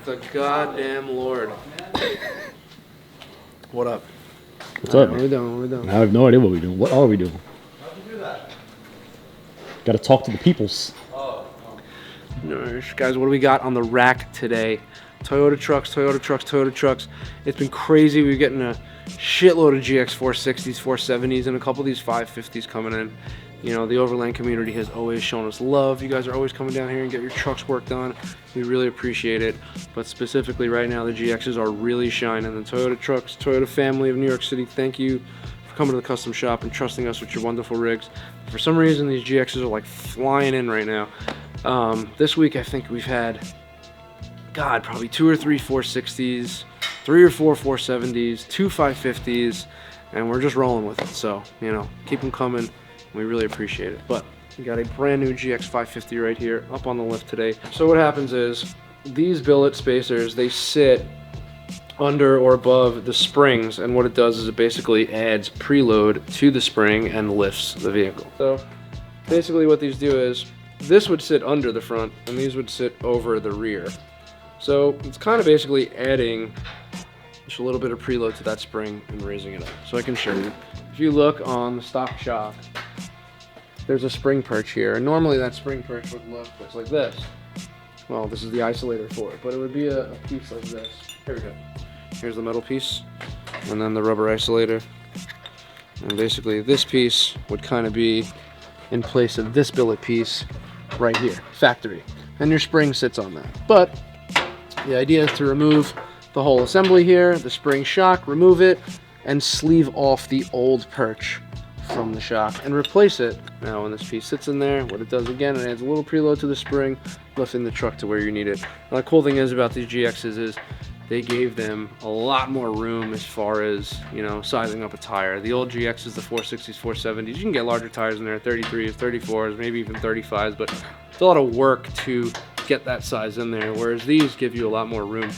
the goddamn Lord. What up? What's up? What are we doing? What are we doing? I have no idea what we're doing. What are we doing? How'd you do that? Got to talk to the peoples. Nice. Guys, what do we got on the rack today? Toyota trucks, Toyota trucks, Toyota trucks. It's been crazy. We're getting a shitload of GX460s, 470s, and a couple of these 550s coming in. You know, the Overland community has always shown us love. You guys are always coming down here and get your trucks worked on. We really appreciate it. But specifically right now, the GXs are really shining. The Toyota trucks, Toyota family of New York City, thank you for coming to the custom shop and trusting us with your wonderful rigs. For some reason, these GXs are like flying in right now. This week, I think we've had, God, probably 2 or 3 460s, 3 or 4 470s, 2 550s, and we're just rolling with it. So, you know, keep them coming. We really appreciate it. But we got a brand new GX550 right here up on the lift today. So what happens is these billet spacers, they sit under or above the springs, and what it does is it basically adds preload to the spring and lifts the vehicle. So basically what these do is this would sit under the front and these would sit over the rear. So it's kind of basically adding just a little bit of preload to that spring and raising it up. So I can show you. If you look on the stock shock, there's a spring perch here, and normally that spring perch would look like this. Well, this is the isolator for it, but it would be a piece like this. Here we go. Here's the metal piece, and then the rubber isolator. And basically this piece would kind of be in place of this billet piece right here, factory. And your spring sits on that. But the idea is to remove the whole assembly here, the spring shock, remove it, and sleeve off the old perch from the shock and replace it. Now when this piece sits in there, what it does again, it adds a little preload to the spring, lifting the truck to where you need it. Now, the cool thing is about these GXs is they gave them a lot more room as far as, you know, sizing up a tire. The old GXs, the 460s, 470s, you can get larger tires in there, 33s, 34s, maybe even 35s, but it's a lot of work to get that size in there, whereas these give you a lot more room.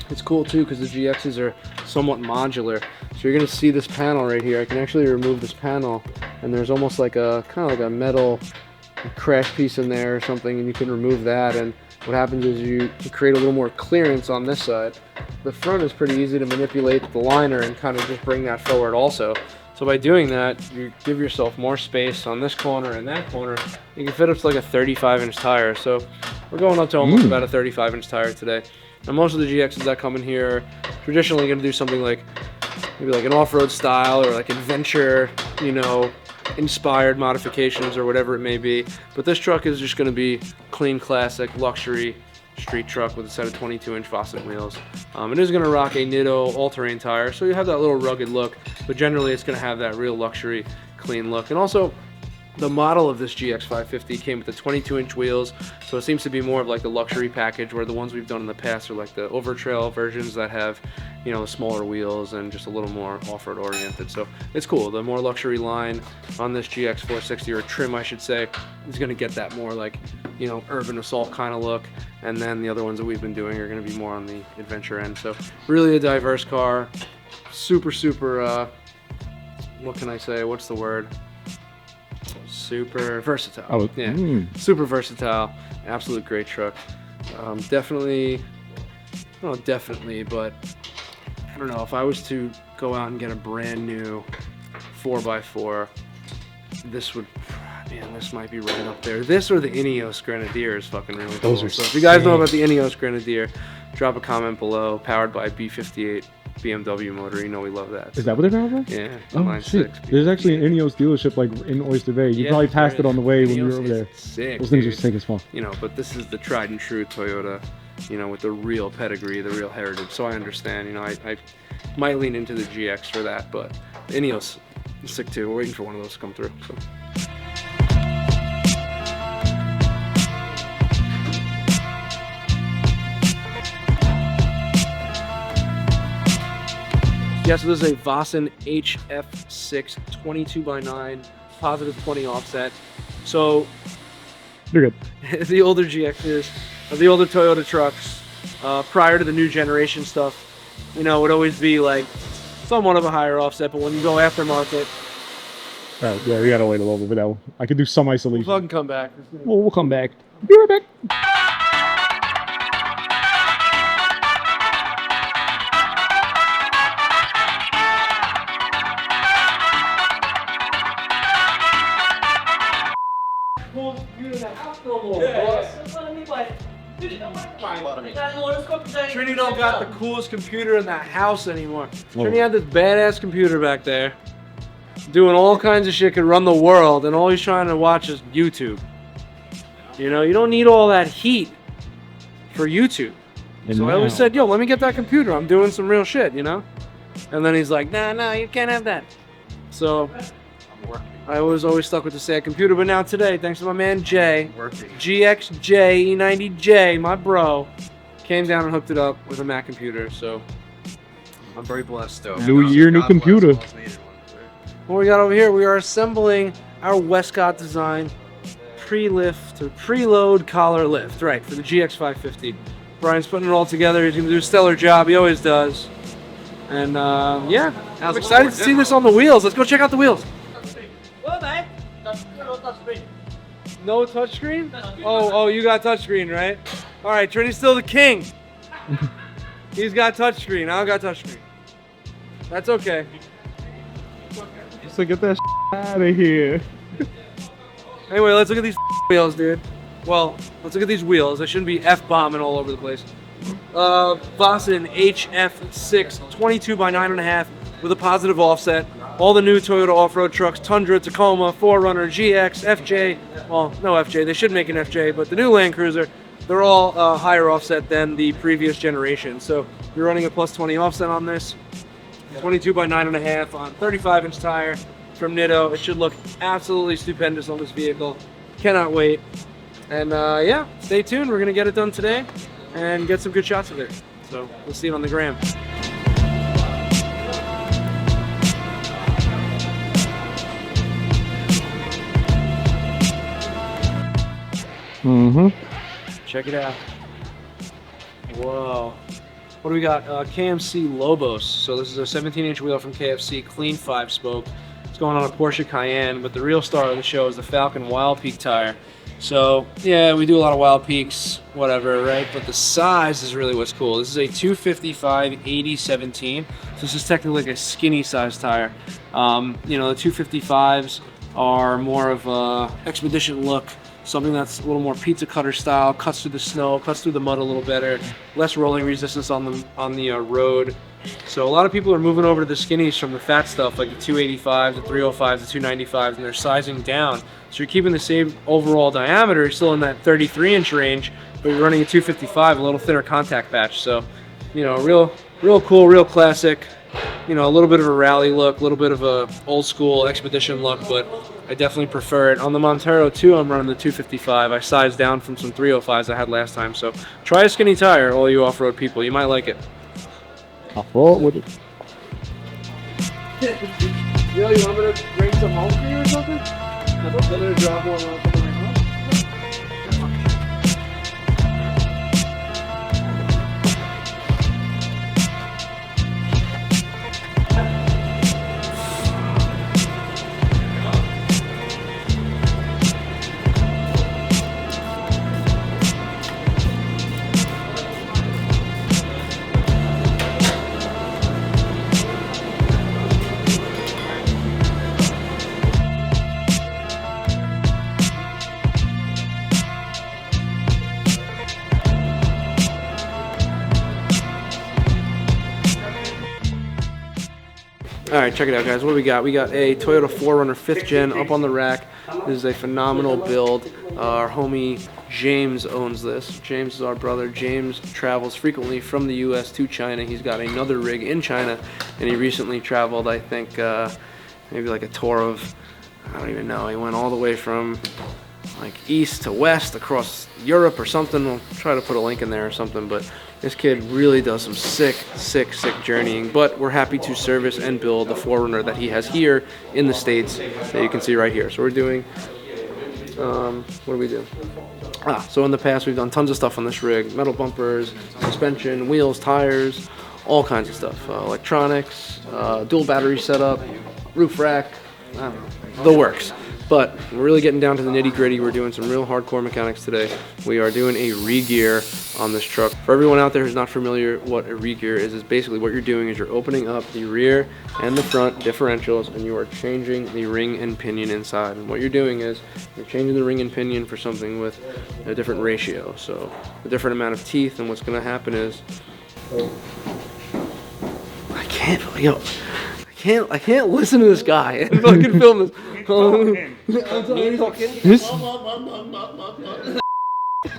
It's cool too because the GXs are somewhat modular. So you're going to see this panel right here. I can actually remove this panel, and there's almost like a kind of like a metal crash piece in there or something, and you can remove that. And what happens is you create a little more clearance on this side. The front is pretty easy to manipulate the liner and kind of just bring that forward also. So by doing that, you give yourself more space on this corner and that corner. You can fit up to like a 35-inch tire. So we're going up to almost about a 35-inch tire today. And most of the GXs that come in here are traditionally going to do something like maybe like an off-road style or like adventure, you know, inspired modifications or whatever it may be. But this truck is just going to be clean, classic, luxury street truck with a set of 22-inch Vossen wheels. It is going to rock a Nitto all-terrain tire, so you have that little rugged look, but generally it's going to have that real luxury, clean look. And also, the model of this GX550 came with the 22-inch wheels, so it seems to be more of like the luxury package, where the ones we've done in the past are like the overtrail versions that have, you know, the smaller wheels and just a little more off-road oriented. So it's cool. The more luxury line on this GX460, or trim I should say, is going to get that more like, you know, urban assault kind of look, and then the other ones that we've been doing are going to be more on the adventure end. So really a diverse car, super what can I say, what's the word? Super versatile. Oh, yeah, super versatile. Absolute great truck. Definitely, but I don't know, if I was to go out and get a brand new 4x4, this would, man, this might be right up there. This or the Ineos Grenadier is fucking really cool. Those are so if you guys know about the Ineos Grenadier, drop a comment below. Powered by B58 BMW motor, you know we love that. Is that what they're powered by? Yeah. Oh shit! There's actually an Ineos dealership like in Oyster Bay. You probably passed it on the way when you were over there. Sick, those things are sick as fuck. You know, but this is the tried and true Toyota, you know, with the real pedigree, the real heritage. So I understand. You know, I might lean into the GX for that, but the Ineos is sick too. We're waiting for one of those to come through. So. Yeah, so this is a Vossen HF6 22x9 positive 20 offset. So you're good. The older GXs, the older Toyota trucks, prior to the new generation stuff, you know, would always be like somewhat of a higher offset. But when you go aftermarket, yeah, we gotta wait a little bit for that one. I could do some isolation. We'll fucking come back. We'll come back. Be right back. Trini don't got the coolest computer in that house anymore. Trini had this badass computer back there, doing all kinds of shit, could run the world, and all he's trying to watch is YouTube. You know, you don't need all that heat for YouTube. And so I always said, yo, let me get that computer. I'm doing some real shit, you know? And then he's like, nah, you can't have that. So I was always stuck with the sad computer, but now today, thanks to my man Jay, GXJ90J, my bro, came down and hooked it up with a Mac computer, so I'm very blessed. New year, new computer. What we got over here, we are assembling our Westcott Design Pre-load collar lift, right, for the GX550. Brian's putting it all together. He's going to do a stellar job. He always does. And yeah, I'm excited to see this on the wheels. Let's go check out the wheels. No touchscreen? Oh, you got touchscreen, right? All right, Trini's still the king. He's got touchscreen. I don't got touchscreen. That's okay. So get that out of here. Anyway, let's look at these wheels, dude. Well, let's look at these wheels. I shouldn't be F-bombing all over the place. Vossen HF6 22 by 9.5 with a positive offset. All the new Toyota off-road trucks, Tundra, Tacoma, 4Runner, GX, FJ. Well, no FJ. They should make an FJ, but the new Land Cruiser, they're all higher offset than the previous generation. So you're running a plus 20 offset on this. 22 by 9.5 on 35-inch tire from Nitto. It should look absolutely stupendous on this vehicle. Cannot wait. And yeah, stay tuned. We're gonna get it done today and get some good shots of it. So we'll see it on the gram. Check it out. Whoa. What do we got? KMC Lobos. So this is a 17-inch wheel from KFC, clean 5-spoke. It's going on a Porsche Cayenne, but the real star of the show is the Falcon Wild Peak tire. So yeah, we do a lot of Wild Peaks, whatever, right? But the size is really what's cool. This is a 255/80/17. So this is technically like a skinny size tire. You know, the 255s are more of a expedition look. Something that's a little more pizza cutter style, cuts through the snow, cuts through the mud a little better, less rolling resistance on the road. So a lot of people are moving over to the skinnies from the fat stuff, like the 285s, the 305s, the 295s, and they're sizing down. So you're keeping the same overall diameter, you're still in that 33-inch range, but you're running a 255, a little thinner contact patch. So, you know, real cool, real classic. You know, a little bit of a rally look, a little bit of a old school expedition look, but I definitely prefer it. On the Montero too, I'm running the 255. I sized down from some 305s I had last time. So try a skinny tire, all you off-road people. You might like it. I'll fall with it. Yo, you want me to bring some home for you or something? I'm gonna drop one off. All right, check it out, guys. What do we got? We got a Toyota 4Runner 5th gen up on the rack. This is a phenomenal build. Our homie James owns this. James is our brother. James travels frequently from the U.S. to China. He's got another rig in China, and he recently traveled, I think, maybe like a tour of, I don't even know. He went all the way from like east to west across Europe or something. We'll try to put a link in there or something, but this kid really does some sick journeying, but we're happy to service and build the 4Runner that he has here in the States that you can see right here. So we're doing, what do we do? So in the past we've done tons of stuff on this rig, metal bumpers, suspension, wheels, tires, all kinds of stuff, electronics, dual battery setup, roof rack, I don't know, the works. But we're really getting down to the nitty gritty. We're doing some real hardcore mechanics today. We are doing a re-gear on this truck. For everyone out there who's not familiar, what a re-gear is basically what you're doing is you're opening up the rear and the front differentials, and you are changing the ring and pinion inside. And what you're doing is you're changing the ring and pinion for something with a different ratio, so a different amount of teeth. And what's going to happen is, I can't listen to this guy and fucking film this.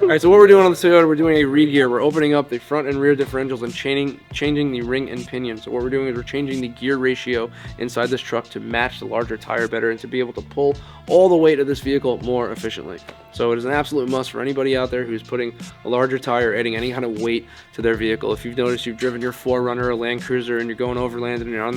Alright, so what we're doing on the Toyota, we're doing a re-gear. We're opening up the front and rear differentials and changing the ring and pinion. So what we're doing is we're changing the gear ratio inside this truck to match the larger tire better and to be able to pull all the weight of this vehicle more efficiently. So it is an absolute must for anybody out there who's putting a larger tire, adding any kind of weight to their vehicle. If you've noticed you've driven your 4Runner or Land Cruiser and you're going overland and you're on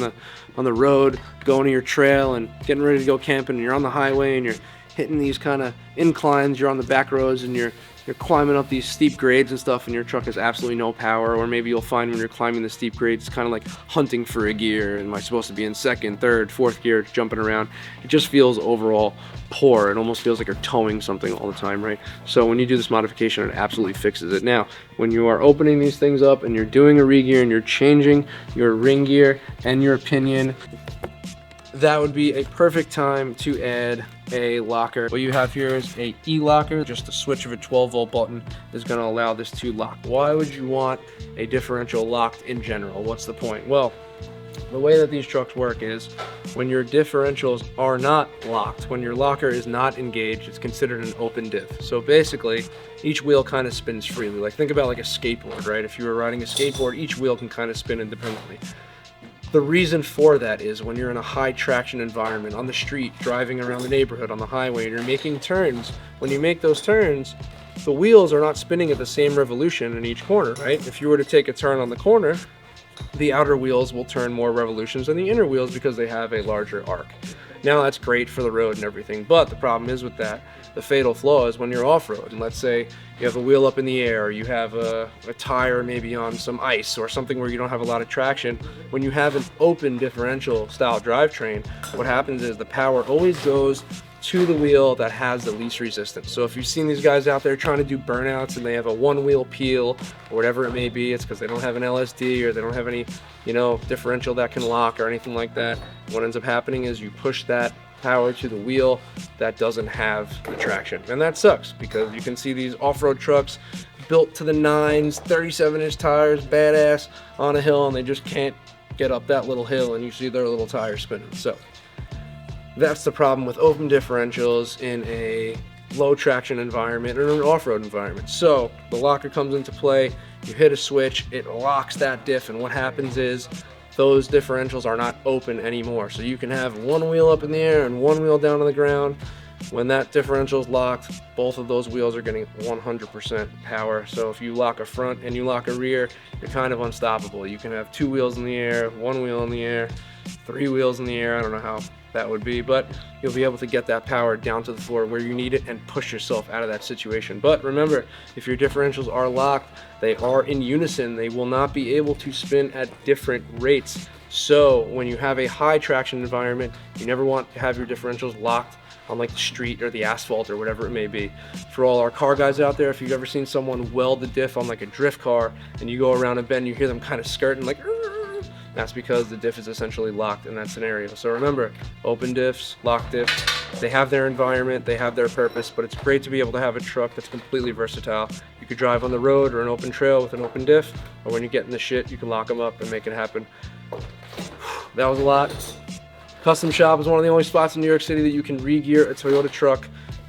the road, going to your trail and getting ready to go camping, and you're on the highway and you're hitting these kind of inclines, you're on the back roads and you're climbing up these steep grades and stuff, and your truck has absolutely no power. Or maybe you'll find when you're climbing the steep grades, it's kind of like hunting for a gear. Am I supposed to be in second, third, fourth gear, jumping around? It just feels overall poor. It almost feels like you're towing something all the time, right? So when you do this modification, it absolutely fixes it. Now, when you are opening these things up and you're doing a re-gear and you're changing your ring gear and your pinion, that would be a perfect time to add a locker. What you have here is a e-locker. Just the switch of a 12-volt button is going to allow this to lock. Why would you want a differential locked in general? What's the point? Well, the way that these trucks work is when your differentials are not locked, when your locker is not engaged, it's considered an open diff. So basically, each wheel kind of spins freely. Like, think about like a skateboard, right? If you were riding a skateboard, each wheel can kind of spin independently. The reason for that is when you're in a high traction environment, on the street, driving around the neighborhood, on the highway, and you're making turns, when you make those turns, the wheels are not spinning at the same revolution in each corner, right? If you were to take a turn on the corner, the outer wheels will turn more revolutions than the inner wheels because they have a larger arc. Now that's great for the road and everything, but the problem is with that, the fatal flaw is when you're off-road, and let's say you have a wheel up in the air, or you have a tire maybe on some ice or something where you don't have a lot of traction. When you have an open differential style drivetrain, what happens is the power always goes to the wheel that has the least resistance. So if you've seen these guys out there trying to do burnouts and they have a one wheel peel or whatever it may be, it's because they don't have an LSD or they don't have any, differential that can lock or anything like that. What ends up happening is you push that power to the wheel that doesn't have the traction, and that sucks because you can see these off-road trucks built to the nines, 37-inch tires, badass, on a hill, and they just can't get up that little hill, and you see their little tires spinning. So that's the problem with open differentials in a low traction environment or an off-road environment. So the locker comes into play, you hit a switch, it locks that diff, and what happens is those differentials are not open anymore. So you can have one wheel up in the air and one wheel down on the ground. When that differential is locked, both of those wheels are getting 100% power. So if you lock a front and you lock a rear, you're kind of unstoppable. You can have two wheels in the air, one wheel in the air, three wheels in the air. I don't know how that would be, but you'll be able to get that power down to the floor where you need it and push yourself out of that situation. But remember, if your differentials are locked, they are in unison. They will not be able to spin at different rates. So when you have a high traction environment, you never want to have your differentials locked on like the street or the asphalt or whatever it may be. For all our car guys out there, if you've ever seen someone weld the diff on like a drift car and you go around a bend, you hear them kind of skirting like, that's because the diff is essentially locked in that scenario. So remember, open diffs, locked diffs, they have their environment, they have their purpose, but it's great to be able to have a truck that's completely versatile. You could drive on the road or an open trail with an open diff, or when you get in the shit, you can lock them up and make it happen. That was a lot. Custom Shop is one of the only spots in New York City that you can re-gear a Toyota truck.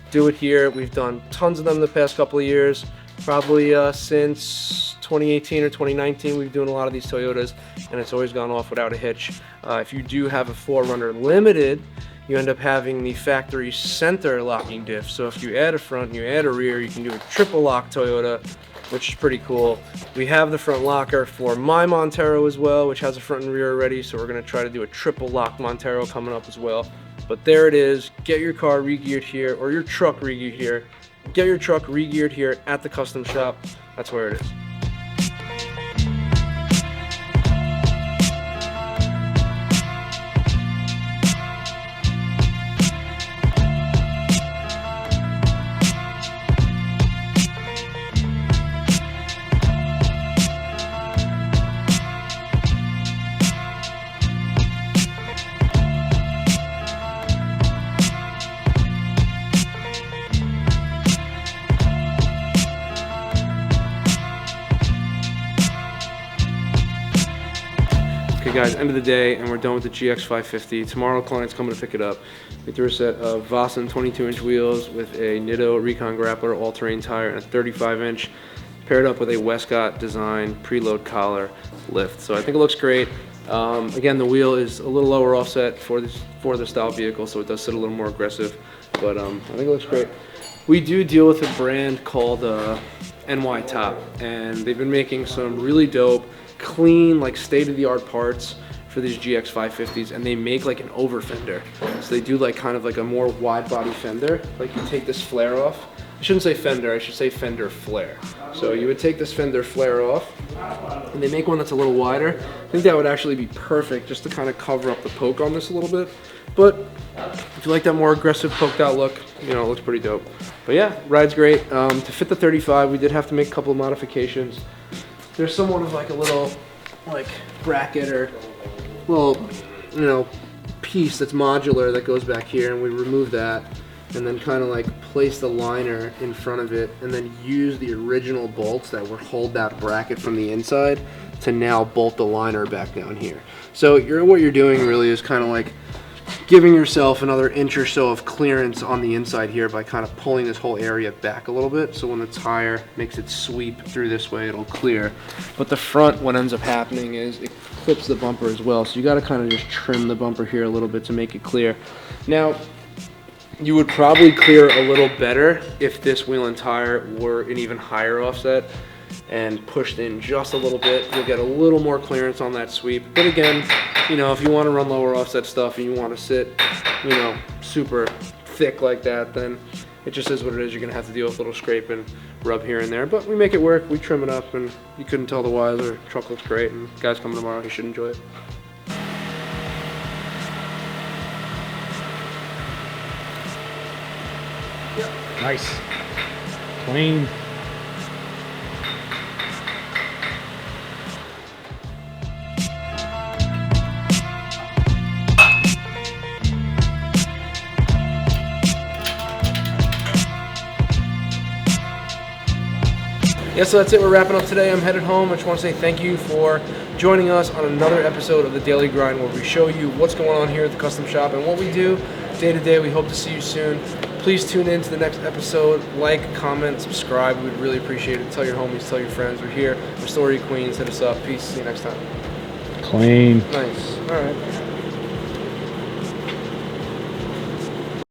Do it here. We've done tons of them the past couple of years. Probably since 2018 or 2019, we've been doing a lot of these Toyotas, and it's always gone off without a hitch. If you do have a 4Runner Limited, you end up having the factory center locking diff. So if you add a front and you add a rear, you can do a triple lock Toyota, which is pretty cool. We have the front locker for my Montero as well, which has a front and rear already, so we're going to try to do a triple lock Montero coming up as well. But there it is. Get your car re-geared here, or your truck re-geared here. Get your truck re-geared here at the Custom Shop. That's where it is. Okay guys, end of the day, and we're done with the GX550. Tomorrow, client's coming to pick it up. We threw a set of Vossen 22-inch wheels with a Nitto Recon Grappler all-terrain tire and a 35-inch, paired up with a Westcott Designs Pre-load collar lift. So I think it looks great. Again, the wheel is a little lower offset for the style vehicle, so it does sit a little more aggressive. But I think it looks great. We do deal with a brand called NY Top, and they've been making some really dope, clean, like state-of-the-art parts for these GX550s, and they make like an over fender. So they do like kind of like a more wide body fender. Like you take this flare off. I shouldn't say fender, I should say fender flare. So you would take this fender flare off, and they make one that's a little wider. I think that would actually be perfect just to kind of cover up the poke on this a little bit. But if you like that more aggressive poked out look, you know, it looks pretty dope. But yeah, ride's great. To fit the 35, we did have to make a couple of modifications. There's somewhat of like a little like bracket or little, you know, piece that's modular that goes back here, and we remove that and then kind of like place the liner in front of it, and then use the original bolts that would hold that bracket from the inside to now bolt the liner back down here. So what you're doing really is kind of like giving yourself another inch or so of clearance on the inside here by kind of pulling this whole area back a little bit, so when the tire makes it sweep through this way, it'll clear. But the front, what ends up happening is it clips the bumper as well, so you got to kind of just trim the bumper here a little bit to make it clear. Now, you would probably clear a little better if this wheel and tire were an even higher offset and pushed in just a little bit. You'll get a little more clearance on that sweep. But again, you know, if you want to run lower offset stuff and you want to sit, you know, super thick like that, then it just is what it is. You're going to have to deal with a little scrape and rub here and there. But we make it work. We trim it up, and you couldn't tell the wise. Our truck looks great, and guys coming tomorrow, you should enjoy it. Nice. Clean. Yeah, so that's it. We're wrapping up today. I'm headed home. I just want to say thank you for joining us on another episode of The Daily Grind, where we show you what's going on here at the custom shop and what we do day to day. We hope to see you soon. Please tune in to the next episode. Like, comment, subscribe. We'd really appreciate it. Tell your homies, tell your friends. We're here. We're Story Queens. Hit us up. Peace. See you next time. Clean. Nice.